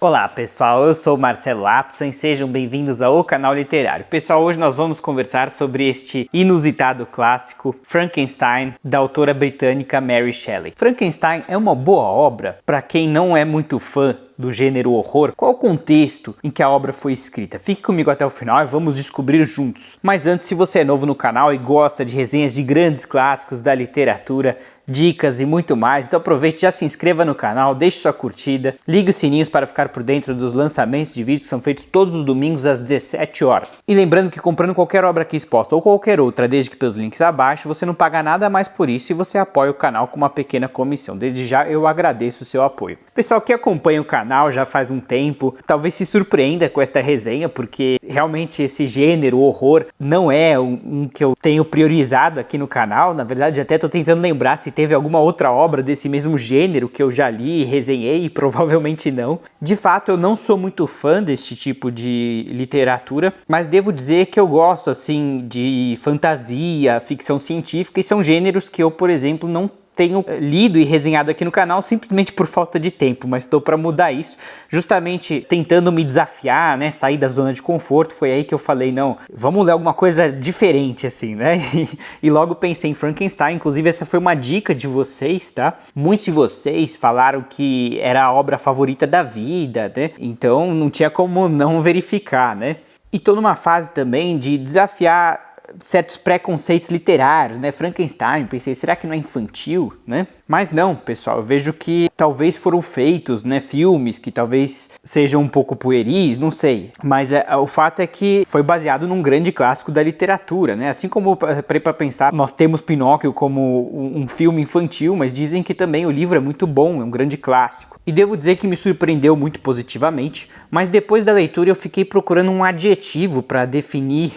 Olá pessoal, eu sou Marcelo Apson e sejam bem-vindos ao canal literário. Pessoal, hoje nós vamos conversar sobre este inusitado clássico Frankenstein, da autora britânica Mary Shelley. Frankenstein é uma boa obra para quem não é muito fã do gênero horror. Qual o contexto em que a obra foi escrita? Fique comigo até o final e vamos descobrir juntos. Mas antes, se você é novo no canal e gosta de resenhas de grandes clássicos da literatura, dicas e muito mais, então aproveite, já se inscreva no canal, deixe sua curtida, ligue os sininhos para ficar por dentro dos lançamentos de vídeos que são feitos todos os domingos às 17 horas. E lembrando que comprando qualquer obra aqui exposta ou qualquer outra, desde que pelos links abaixo, você não paga nada mais por isso e você apoia o canal com uma pequena comissão. Desde já eu agradeço o seu apoio. Pessoal que acompanha o canal já faz um tempo, talvez se surpreenda com esta resenha, porque realmente esse gênero, horror, não é um que eu tenho priorizado aqui no canal. Na verdade, até estou tentando lembrar se teve alguma outra obra desse mesmo gênero que eu já li e resenhei, e provavelmente não. De fato, eu não sou muito fã deste tipo de literatura, mas devo dizer que eu gosto assim de fantasia, ficção científica, e são gêneros que eu, por exemplo, não tenho lido e resenhado aqui no canal simplesmente por falta de tempo, mas estou para mudar isso, justamente tentando me desafiar, né, sair da zona de conforto. Foi aí que eu falei, não, vamos ler alguma coisa diferente assim, né, e logo pensei em Frankenstein. Inclusive essa foi uma dica de vocês, tá? Muitos de vocês falaram que era a obra favorita da vida, né, então não tinha como não verificar, né, e tô numa fase também de desafiar certos preconceitos literários, né? Frankenstein, pensei, será que não é infantil, né? Mas não, pessoal, eu vejo que talvez foram feitos, né, filmes que talvez sejam um pouco pueris, não sei. Mas o fato é que foi baseado num grande clássico da literatura, né? Assim como, para pensar, nós temos Pinóquio como um filme infantil, mas dizem que também o livro é muito bom, é um grande clássico. E devo dizer que me surpreendeu muito positivamente, mas depois da leitura eu fiquei procurando um adjetivo para definir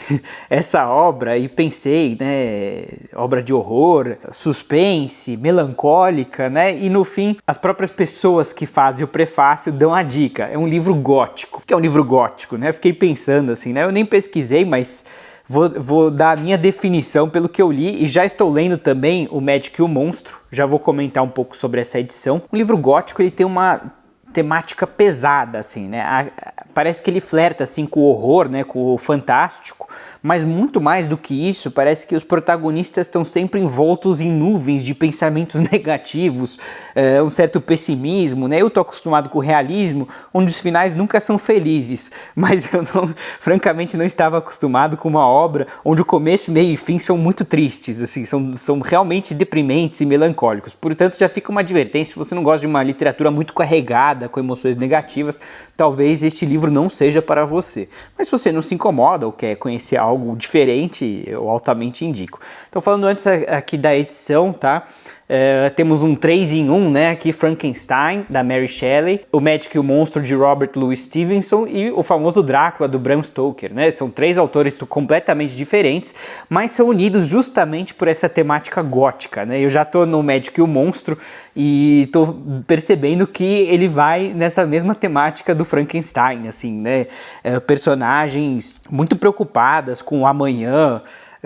essa obra e pensei, né, obra de horror, suspense, melancólica, né, e no fim as próprias pessoas que fazem o prefácio dão a dica, é um livro gótico. O que é um livro gótico, né? Fiquei pensando assim, né, eu nem pesquisei, mas vou dar a minha definição pelo que eu li, e já estou lendo também O Médico e o Monstro, já vou comentar um pouco sobre essa edição. Um livro gótico, ele tem uma temática pesada, assim, né? Parece que ele flerta assim com o horror, né, com o fantástico, mas muito mais do que isso, parece que os protagonistas estão sempre envoltos em nuvens de pensamentos negativos, um certo pessimismo, né? Eu tô acostumado com o realismo, onde os finais nunca são felizes, mas eu francamente não estava acostumado com uma obra onde o começo, meio e fim são muito tristes, assim, são realmente deprimentes e melancólicos. Portanto, já fica uma advertência: se você não gosta de uma literatura muito carregada, com emoções negativas, talvez este livro não seja para você. Mas se você não se incomoda ou quer conhecer algo diferente, eu altamente indico. Então, falando antes aqui da edição, tá? Temos um 3 em 1, né? Aqui Frankenstein, da Mary Shelley, O Médico e o Monstro, de Robert Louis Stevenson, e o famoso Drácula, do Bram Stoker, né? São três autores completamente diferentes, mas são unidos justamente por essa temática gótica, né? Eu já tô no Médico e o Monstro e tô percebendo que ele vai nessa mesma temática do Frankenstein, assim, né? Personagens muito preocupadas com o amanhã,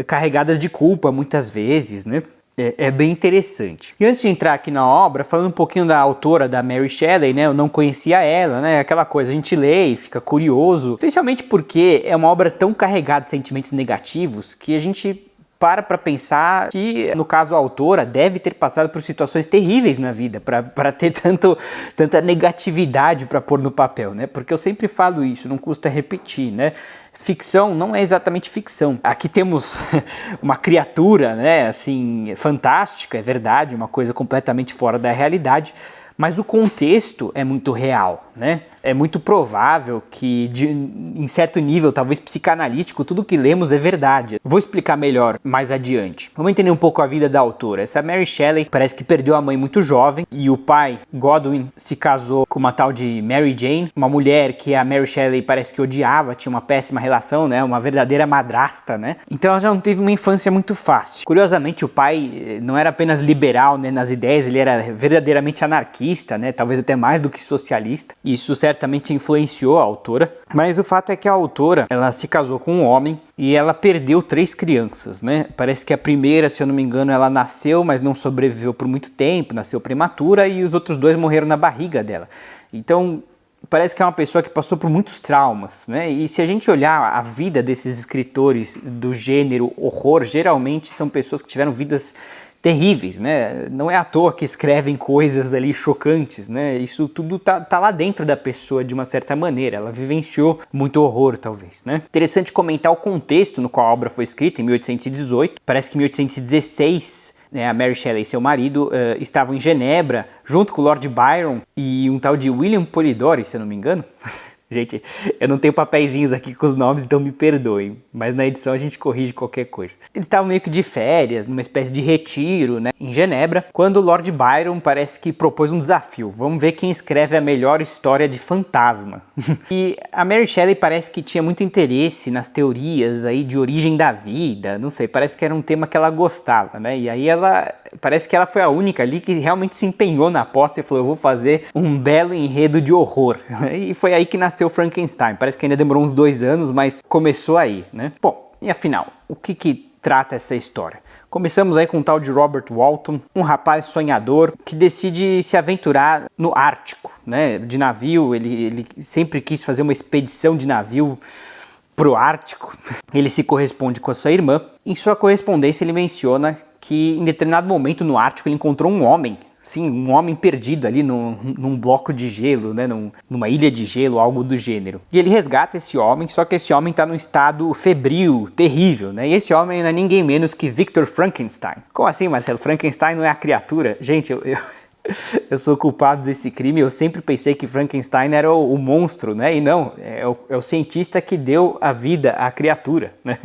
carregadas de culpa muitas vezes, né? É bem interessante. E antes de entrar aqui na obra, falando um pouquinho da autora, da Mary Shelley, né? Eu não conhecia ela, né? Aquela coisa, a gente lê e fica curioso, especialmente porque é uma obra tão carregada de sentimentos negativos que a gente para pensar que, no caso, a autora deve ter passado por situações terríveis na vida para ter tanta negatividade para pôr no papel, né? Porque eu sempre falo isso, não custa repetir, né? Ficção não é exatamente ficção. Aqui temos uma criatura, né, assim, fantástica, é verdade, uma coisa completamente fora da realidade, mas o contexto é muito real, né? É muito provável que, em certo nível, talvez psicanalítico, tudo que lemos é verdade. Vou explicar melhor mais adiante. Vamos entender um pouco a vida da autora. Essa Mary Shelley parece que perdeu a mãe muito jovem, e o pai, Godwin, se casou com uma tal de Mary Jane, uma mulher que a Mary Shelley parece que odiava, tinha uma péssima relação, né? Uma verdadeira madrasta, né? Então ela já não teve uma infância muito fácil. Curiosamente, o pai não era apenas liberal, né, nas ideias, ele era verdadeiramente anarquista, né? Talvez até mais do que socialista. Isso certamente influenciou a autora, mas o fato é que a autora, ela se casou com um homem e ela perdeu 3 crianças, né? Parece que a primeira, se eu não me engano, ela nasceu, mas não sobreviveu por muito tempo, nasceu prematura, e os outros 2 morreram na barriga dela. Então, parece que é uma pessoa que passou por muitos traumas, né? E se a gente olhar a vida desses escritores do gênero horror, geralmente são pessoas que tiveram vidas terríveis, né? Não é à toa que escrevem coisas ali chocantes, né? Isso tudo tá lá dentro da pessoa de uma certa maneira, ela vivenciou muito horror, talvez, né? Interessante comentar o contexto no qual a obra foi escrita, em 1818, parece que em 1816... a Mary Shelley e seu marido estavam em Genebra, junto com o Lord Byron e um tal de William Polidori, se eu não me engano. Gente, eu não tenho papeizinhos aqui com os nomes, então me perdoem, mas na edição a gente corrige qualquer coisa. Eles estavam meio que de férias, numa espécie de retiro, né, em Genebra, quando o Lord Byron parece que propôs um desafio. Vamos ver quem escreve a melhor história de fantasma. E a Mary Shelley parece que tinha muito interesse nas teorias aí de origem da vida, não sei, parece que era um tema que ela gostava, né, e aí parece que ela foi a única ali que realmente se empenhou na aposta e falou, eu vou fazer um belo enredo de horror. E foi aí que nasceu Frankenstein. Parece que ainda demorou uns 2 anos, mas começou aí, né? Bom, e afinal, o que trata essa história? Começamos aí com um tal de Robert Walton, um rapaz sonhador que decide se aventurar no Ártico, né? De navio, ele sempre quis fazer uma expedição de navio pro Ártico. Ele se corresponde com a sua irmã. Em sua correspondência ele menciona que em determinado momento no Ártico ele encontrou um homem. Sim, um homem perdido ali num bloco de gelo, né, numa ilha de gelo, algo do gênero. E ele resgata esse homem, só que esse homem está num estado febril, terrível, né? E esse homem não é ninguém menos que Victor Frankenstein. Como assim, Marcelo? Frankenstein não é a criatura? Gente, eu sou culpado desse crime, eu sempre pensei que Frankenstein era o monstro, né? E não, é o cientista que deu a vida à criatura, né?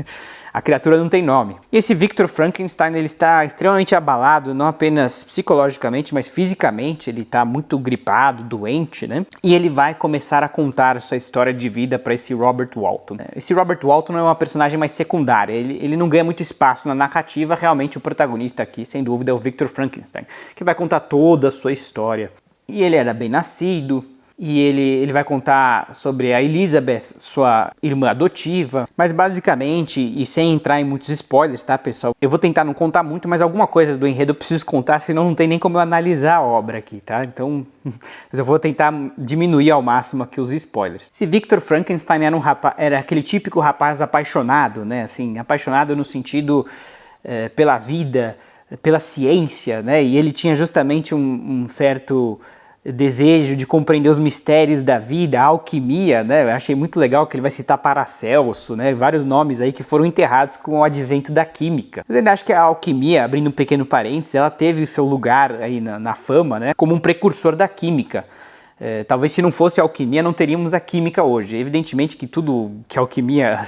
A criatura não tem nome. E esse Victor Frankenstein, ele está extremamente abalado, não apenas psicologicamente, mas fisicamente, ele está muito gripado, doente, né? E ele vai começar a contar a sua história de vida para esse Robert Walton. Esse Robert Walton é uma personagem mais secundária, ele não ganha muito espaço na narrativa, realmente o protagonista aqui, sem dúvida, é o Victor Frankenstein, que vai contar toda a sua história. E ele era bem nascido, e ele vai contar sobre a Elizabeth, sua irmã adotiva, mas basicamente, e sem entrar em muitos spoilers, tá, pessoal? Eu vou tentar não contar muito, mas alguma coisa do enredo eu preciso contar, senão não tem nem como eu analisar a obra aqui, tá? Então, mas eu vou tentar diminuir ao máximo aqui os spoilers. Se Victor Frankenstein era aquele típico rapaz apaixonado, né? Assim, apaixonado no sentido pela vida, pela ciência, né? E ele tinha justamente um certo desejo de compreender os mistérios da vida, a alquimia, né? Eu achei muito legal que ele vai citar Paracelso, né? Vários nomes aí que foram enterrados com o advento da química. Mas eu acho que a alquimia, abrindo um pequeno parênteses, ela teve o seu lugar aí na fama, né? Como um precursor da química. Talvez se não fosse a alquimia não teríamos a química hoje. Evidentemente que tudo que a alquimia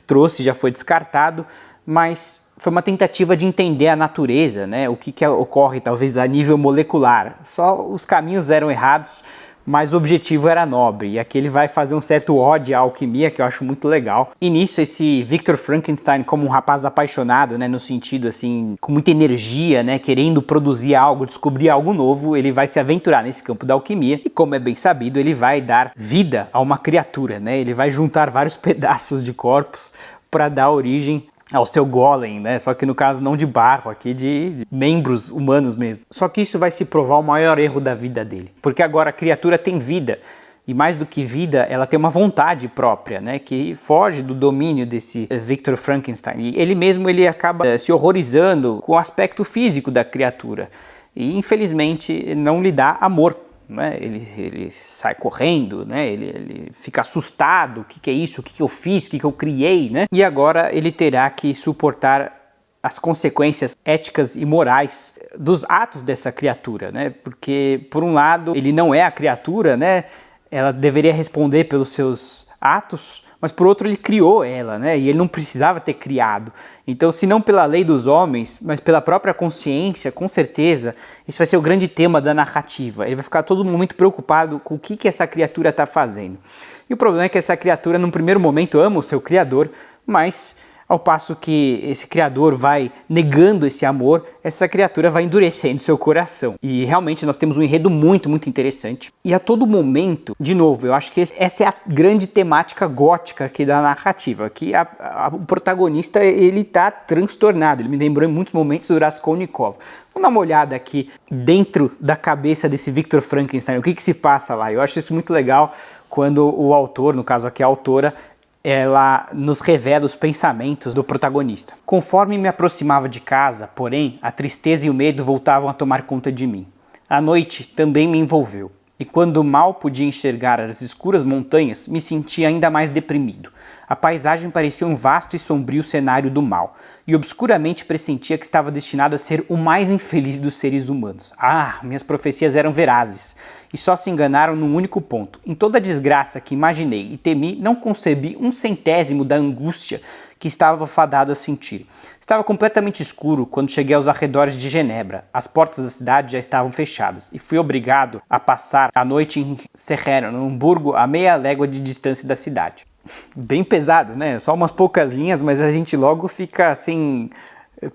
trouxe já foi descartado, mas foi uma tentativa de entender a natureza, né? O que ocorre talvez a nível molecular. Só os caminhos eram errados, mas o objetivo era nobre. E aqui ele vai fazer um certo ódio à alquimia, que eu acho muito legal. E nisso esse Victor Frankenstein, como um rapaz apaixonado, né? No sentido assim, com muita energia, né? Querendo produzir algo, descobrir algo novo, ele vai se aventurar nesse campo da alquimia. E como é bem sabido, ele vai dar vida a uma criatura, né? Ele vai juntar vários pedaços de corpos para dar origem ao seu golem, né? Só que no caso não de barro, aqui de membros humanos mesmo. Só que isso vai se provar o maior erro da vida dele, porque agora a criatura tem vida, e mais do que vida, ela tem uma vontade própria, né? Que foge do domínio desse Victor Frankenstein. E ele mesmo acaba se horrorizando com o aspecto físico da criatura, e infelizmente não lhe dá amor. Né? Ele sai correndo, né? Ele fica assustado, o que é isso, o que eu fiz, o que eu criei, né? E agora ele terá que suportar as consequências éticas e morais dos atos dessa criatura, né? Porque por um lado ele não é a criatura, né? Ela deveria responder pelos seus atos, mas por outro ele criou ela, né? E ele não precisava ter criado. Então, se não pela lei dos homens, mas pela própria consciência, com certeza, isso vai ser o grande tema da narrativa. Ele vai ficar todo momento preocupado com o que essa criatura está fazendo. E o problema é que essa criatura, num primeiro momento, ama o seu criador, mas ao passo que esse criador vai negando esse amor, essa criatura vai endurecendo seu coração. E realmente nós temos um enredo muito, muito interessante. E a todo momento, de novo, eu acho que essa é a grande temática gótica aqui da narrativa, que o protagonista, ele tá transtornado. Ele me lembrou em muitos momentos do Raskolnikov. Vamos dar uma olhada aqui dentro da cabeça desse Victor Frankenstein, o que se passa lá. Eu acho isso muito legal. quando o autor, no caso aqui a autora, ela nos revela os pensamentos do protagonista. Conforme me aproximava de casa, porém, a tristeza e o medo voltavam a tomar conta de mim. A noite também me envolveu, e quando mal podia enxergar as escuras montanhas, me sentia ainda mais deprimido. A paisagem parecia um vasto e sombrio cenário do mal, e obscuramente pressentia que estava destinado a ser o mais infeliz dos seres humanos. Ah, minhas profecias eram verazes, e só se enganaram num único ponto. Em toda a desgraça que imaginei e temi, não concebi um centésimo da angústia que estava fadado a sentir. Estava completamente escuro quando cheguei aos arredores de Genebra. As portas da cidade já estavam fechadas, e fui obrigado a passar a noite em Serrano, num burgo a meia légua de distância da cidade. Bem pesado, né? Só umas poucas linhas, mas a gente logo fica assim,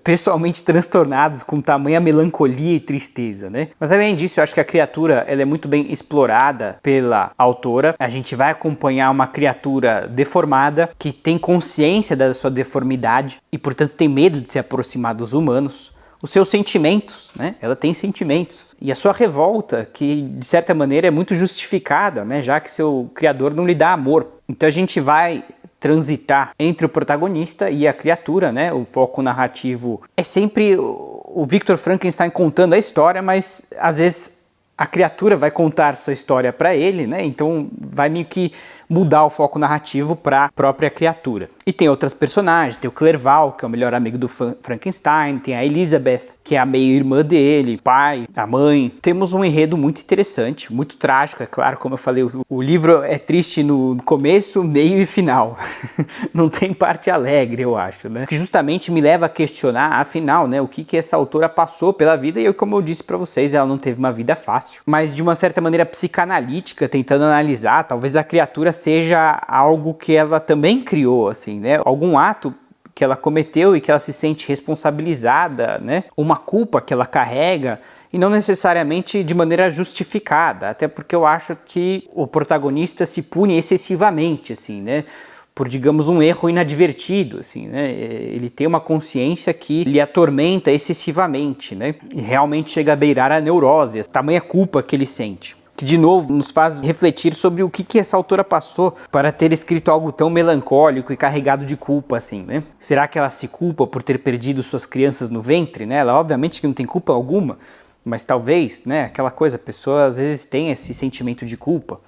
pessoalmente transtornados com tamanha melancolia e tristeza, né? Mas além disso, eu acho que a criatura ela é muito bem explorada pela autora. A gente vai acompanhar uma criatura deformada que tem consciência da sua deformidade e, portanto, tem medo de se aproximar dos humanos. Os seus sentimentos, né? Ela tem sentimentos. E a sua revolta, que de certa maneira é muito justificada, né? Já que seu criador não lhe dá amor. Então a gente vai transitar entre o protagonista e a criatura, né? O foco narrativo é sempre o Victor Frankenstein contando a história, mas às vezes a criatura vai contar sua história para ele, né? Então vai meio que mudar o foco narrativo para a própria criatura. E tem outras personagens, tem o Clerval, que é o melhor amigo do Frankenstein, tem a Elizabeth, que é a meia-irmã dele, o pai, a mãe. Temos um enredo muito interessante, muito trágico, é claro, como eu falei, o livro é triste no começo, meio e final. Não tem parte alegre, eu acho, né? Que justamente me leva a questionar, afinal, né, o que essa autora passou pela vida, e como eu disse para vocês, ela não teve uma vida fácil. Mas de uma certa maneira psicanalítica, tentando analisar, talvez a criatura seja algo que ela também criou, assim, né? Algum ato que ela cometeu e que ela se sente responsabilizada, né? Uma culpa que ela carrega e não necessariamente de maneira justificada, até porque eu acho que o protagonista se pune excessivamente, assim, né? Por, digamos, um erro inadvertido, assim, né? Ele tem uma consciência que lhe atormenta excessivamente, né? E realmente chega a beirar a neurose, a tamanha culpa que ele sente. Que, de novo, nos faz refletir sobre o que essa autora passou para ter escrito algo tão melancólico e carregado de culpa, assim, né? Será que ela se culpa por ter perdido suas crianças no ventre, né? Ela, obviamente, que não tem culpa alguma, mas talvez, né? Aquela coisa, a pessoa, às vezes, tem esse sentimento de culpa.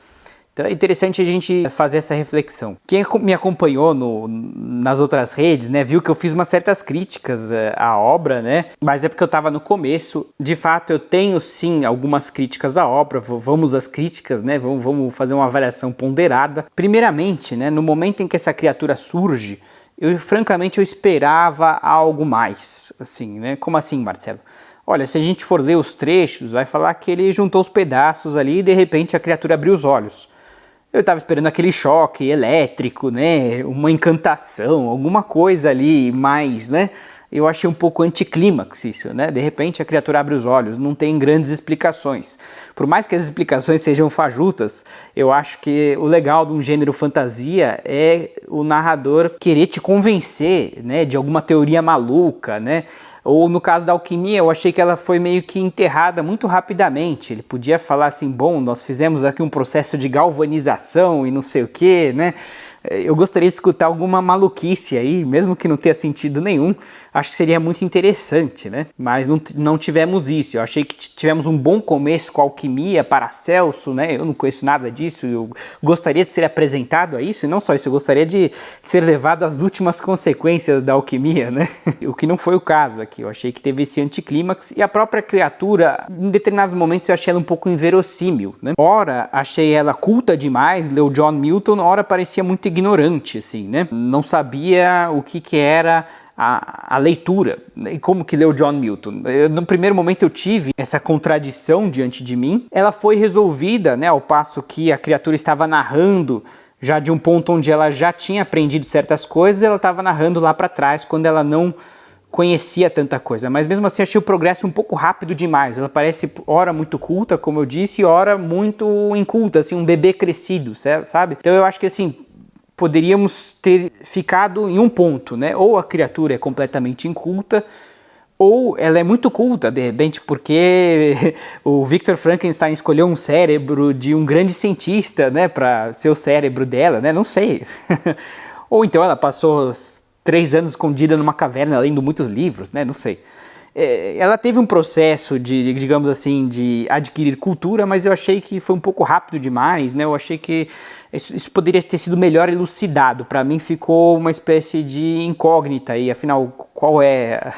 Então é interessante a gente fazer essa reflexão. Quem me acompanhou nas outras redes, né, viu que eu fiz umas certas críticas à obra, né, mas é porque eu estava no começo. De fato, eu tenho sim algumas críticas à obra, vamos às críticas, né, vamos fazer uma avaliação ponderada. Primeiramente, né, no momento em que essa criatura surge, francamente eu esperava algo mais, assim, né, como assim, Marcelo? Olha, se a gente for ler os trechos, vai falar que ele juntou os pedaços ali e de repente a criatura abriu os olhos. Eu estava esperando aquele choque elétrico, né, uma encantação, alguma coisa ali mais, né? Eu achei um pouco anticlímax isso, né? De repente a criatura abre os olhos, não tem grandes explicações. Por mais que as explicações sejam fajutas, eu acho que o legal de um gênero fantasia é o narrador querer te convencer, né, de alguma teoria maluca, né? Ou no caso da alquimia, eu achei que ela foi meio que enterrada muito rapidamente. Ele podia falar assim, bom, nós fizemos aqui um processo de galvanização e não sei o que, né? Eu gostaria de escutar alguma maluquice aí, mesmo que não tenha sentido nenhum, acho que seria muito interessante, né? Mas não tivemos isso. Eu achei que tivemos um bom começo com a alquimia, Paracelso, né? Eu não conheço nada disso, eu gostaria de ser apresentado a isso, e não só isso, eu gostaria de ser levado às últimas consequências da alquimia, né? O que não foi o caso aqui. Eu achei que teve esse anticlímax, e a própria criatura, em determinados momentos eu achei ela um pouco inverossímil, né? Ora, achei ela culta demais, leu John Milton, ora parecia muito ignorante, assim, né? Não sabia o que era a leitura, e como que leu John Milton. No primeiro momento eu tive essa contradição diante de mim, ela foi resolvida, né, ao passo que a criatura estava narrando já de um ponto onde ela já tinha aprendido certas coisas, ela estava narrando lá para trás, quando ela não conhecia tanta coisa, mas mesmo assim achei o progresso um pouco rápido demais. Ela parece ora muito culta, como eu disse, e ora muito inculta, assim, um bebê crescido, sabe? Então eu acho que assim, poderíamos ter ficado em um ponto, né? Ou a criatura é completamente inculta, Ou ela é muito culta, de repente, porque o Victor Frankenstein escolheu um cérebro de um grande cientista, né, para ser o cérebro dela, né, não sei. Ou então ela passou 3 anos escondida numa caverna lendo muitos livros, né, não sei. Ela teve um processo de, digamos assim, de adquirir cultura, mas eu achei que foi um pouco rápido demais, né? Eu achei que isso poderia ter sido melhor elucidado. Para mim ficou uma espécie de incógnita aí, afinal, qual é...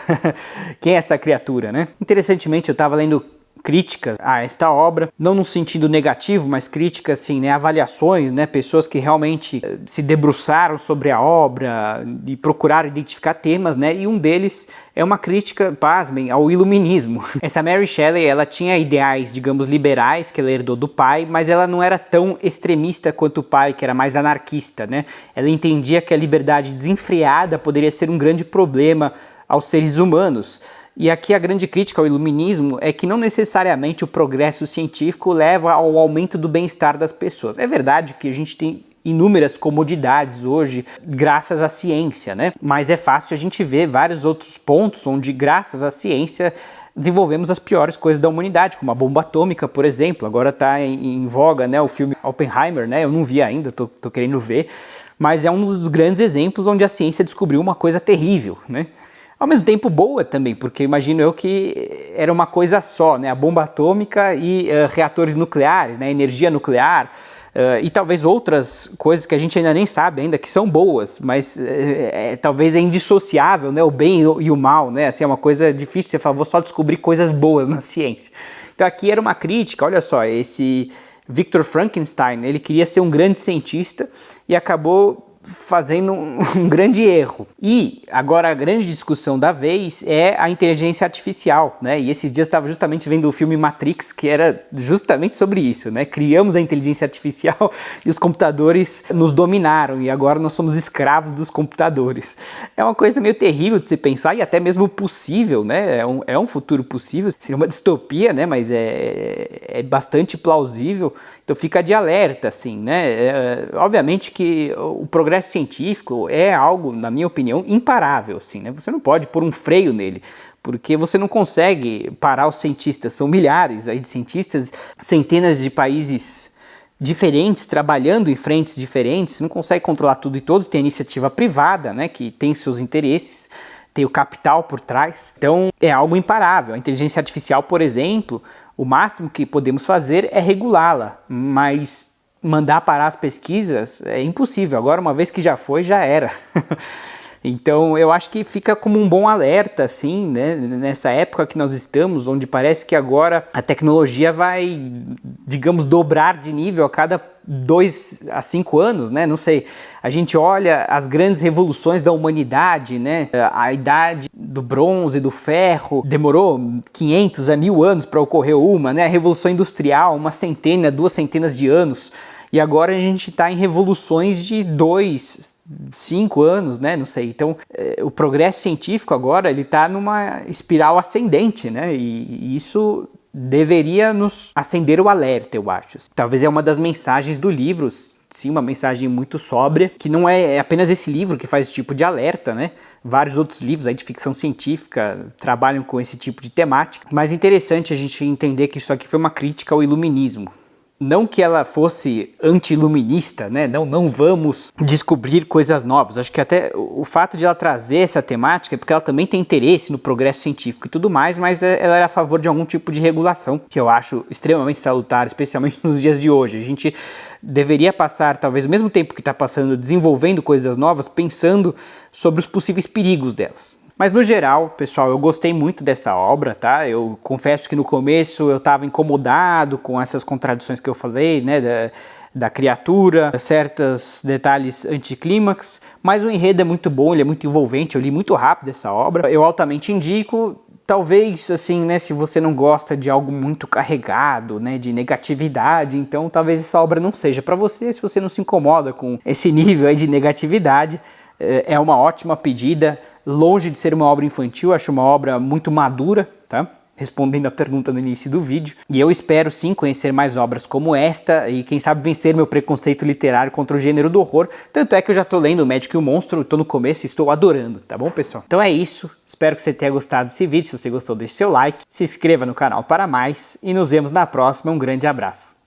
quem é essa criatura, né? Interessantemente, eu estava lendo críticas a esta obra, não no sentido negativo, mas críticas assim, né, avaliações, né, pessoas que realmente se debruçaram sobre a obra e procuraram identificar temas, né, e um deles é uma crítica, pasmem, ao iluminismo. Essa Mary Shelley, ela tinha ideais, digamos, liberais, que ela herdou do pai, mas ela não era tão extremista quanto o pai, que era mais anarquista, né? Ela entendia que a liberdade desenfreada poderia ser um grande problema aos seres humanos. E aqui a grande crítica ao iluminismo é que não necessariamente o progresso científico leva ao aumento do bem-estar das pessoas. É verdade que a gente tem inúmeras comodidades hoje graças à ciência, né? Mas é fácil a gente ver vários outros pontos onde, graças à ciência, desenvolvemos as piores coisas da humanidade, como a bomba atômica, por exemplo. Agora está em voga, né, o filme Oppenheimer, né? Eu não vi ainda, tô querendo ver, mas é um dos grandes exemplos onde a ciência descobriu uma coisa terrível, né? Ao mesmo tempo boa também, porque imagino eu que era uma coisa só, né? A bomba atômica e reatores nucleares, né? Energia nuclear e talvez outras coisas que a gente ainda nem sabe ainda, que são boas, mas talvez é indissociável, né? O bem e o mal, né? Assim, é uma coisa difícil, você fala, vou só descobrir coisas boas na ciência. Então aqui era uma crítica, olha só, esse Victor Frankenstein, ele queria ser um grande cientista e acabou fazendo um grande erro. E agora a grande discussão da vez é a inteligência artificial, né? E esses dias eu estava justamente vendo o filme Matrix, que era justamente sobre isso, né? Criamos a inteligência artificial e os computadores nos dominaram e agora nós somos escravos dos computadores. É uma coisa meio terrível de se pensar e até mesmo possível, né? É um futuro possível, seria uma distopia, né? Mas é bastante plausível. Então fica de alerta, assim, né? Obviamente que o progresso científico é algo, na minha opinião, imparável, assim, né? Você não pode pôr um freio nele, porque você não consegue parar os cientistas, são milhares aí de cientistas, centenas de países diferentes, trabalhando em frentes diferentes, você não consegue controlar tudo e todos, tem a iniciativa privada, né, que tem seus interesses, tem o capital por trás, então é algo imparável. A inteligência artificial, por exemplo, o máximo que podemos fazer é regulá-la, mas mandar parar as pesquisas é impossível. Agora, uma vez que já foi, já era. Então, eu acho que fica como um bom alerta, assim, né, nessa época que nós estamos, onde parece que agora a tecnologia vai, digamos, dobrar de nível a cada 2 a 5 anos, né? Não sei. A gente olha as grandes revoluções da humanidade, né? A idade do bronze, do ferro, demorou 500 a 1000 anos para ocorrer uma, né? A revolução industrial, 100, 2 centenas de anos. E agora a gente está em revoluções de 2, 5 anos, né? Não sei. Então, o progresso científico agora, ele está numa espiral ascendente, né? E isso deveria nos acender o alerta, eu acho. Talvez é uma das mensagens do livro, sim, uma mensagem muito sóbria, que não é apenas esse livro que faz esse tipo de alerta, né? Vários outros livros aí de ficção científica trabalham com esse tipo de temática. Mas é interessante a gente entender que isso aqui foi uma crítica ao iluminismo. Não que ela fosse anti-iluminista, né? Não vamos descobrir coisas novas. Acho que até o fato de ela trazer essa temática é porque ela também tem interesse no progresso científico e tudo mais, mas ela era a favor de algum tipo de regulação, que eu acho extremamente salutar, especialmente nos dias de hoje. A gente deveria passar, talvez o mesmo tempo que está passando, desenvolvendo coisas novas, pensando sobre os possíveis perigos delas. Mas no geral, pessoal, eu gostei muito dessa obra, tá? Eu confesso que no começo eu estava incomodado com essas contradições que eu falei, né? Da criatura, certos detalhes anticlímax, mas o enredo é muito bom, ele é muito envolvente, eu li muito rápido essa obra. Eu altamente indico, talvez, assim, né? Se você não gosta de algo muito carregado, né? De negatividade, então talvez essa obra não seja para você, se você não se incomoda com esse nível aí de negatividade. É uma ótima pedida, longe de ser uma obra infantil, acho uma obra muito madura, tá? respondendo a pergunta no início do vídeo. E eu espero sim conhecer mais obras como esta e quem sabe vencer meu preconceito literário contra o gênero do horror. Tanto é que eu já tô lendo O Médico e o Monstro, tô no começo e estou adorando, tá bom, pessoal? Então é isso, espero que você tenha gostado desse vídeo. Se você gostou, deixe seu like, se inscreva no canal para mais e nos vemos na próxima. Um grande abraço.